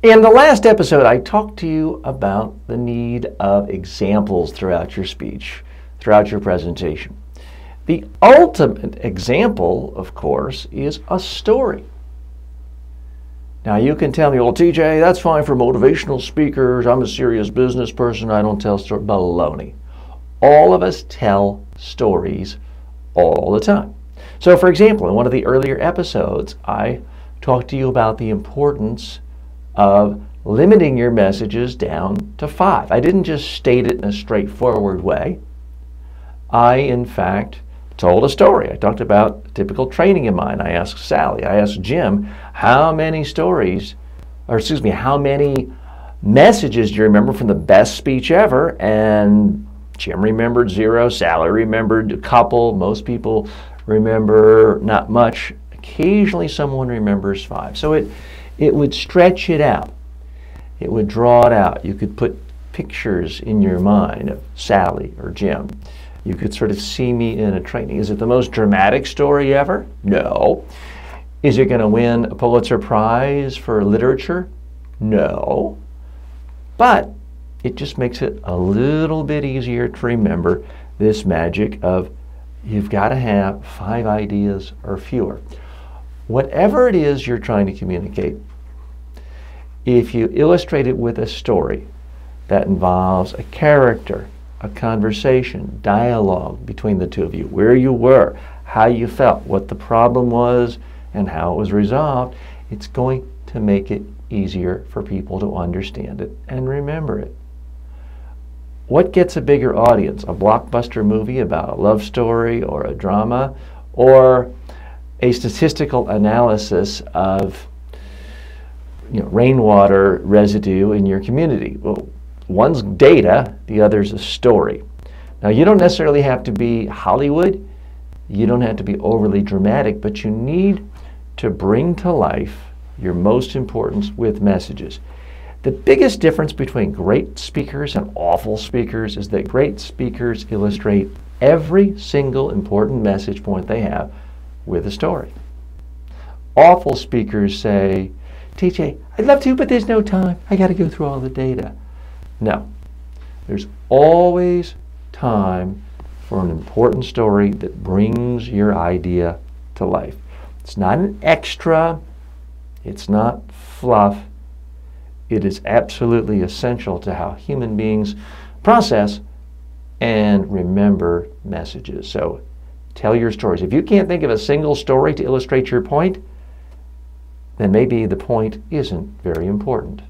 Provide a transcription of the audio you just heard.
In the last episode, I talked to you about the need of examples throughout your speech, throughout your presentation. The ultimate example, of course, is a story. Now, you can tell me, well, TJ, that's fine for motivational speakers. I'm a serious business person. I don't tell stories. Baloney. All of us tell stories all the time. So, for example, in one of the earlier episodes, I talked to you about the importance of limiting your messages down to 5. I didn't just state it in a straightforward way. I, in fact, told a story. I talked about typical training of mine. I asked Sally, I asked Jim, how many messages do you remember from the best speech ever? And Jim remembered 0, Sally remembered a couple, most people remember not much. Occasionally someone remembers 5. So it would stretch it out. It would draw it out. You could put pictures in your mind of Sally or Jim. You could sort of see me in a training. Is it the most dramatic story ever? No. Is it going to win a Pulitzer Prize for literature? No. But it just makes it a little bit easier to remember this magic of you've got to have 5 ideas or fewer. Whatever it is you're trying to communicate, if you illustrate it with a story that involves a character, a conversation, dialogue between the two of you, where you were, how you felt, what the problem was, and how it was resolved, it's going to make it easier for people to understand it and remember it. What gets a bigger audience? A blockbuster movie about a love story or a drama, or a statistical analysis of rainwater residue in your community? Well, one's data, the other's a story. Now, you don't necessarily have to be Hollywood. You don't have to be overly dramatic, but you need to bring to life your most important with messages. The biggest difference between great speakers and awful speakers is that great speakers illustrate every single important message point they have with a story. Awful speakers say, TJ, I'd love to, but there's no time. I got to go through all the data. No, there's always time for an important story that brings your idea to life. It's not an extra. It's not fluff. It is absolutely essential to how human beings process and remember messages. So tell your stories. If you can't think of a single story to illustrate your point, then maybe the point isn't very important.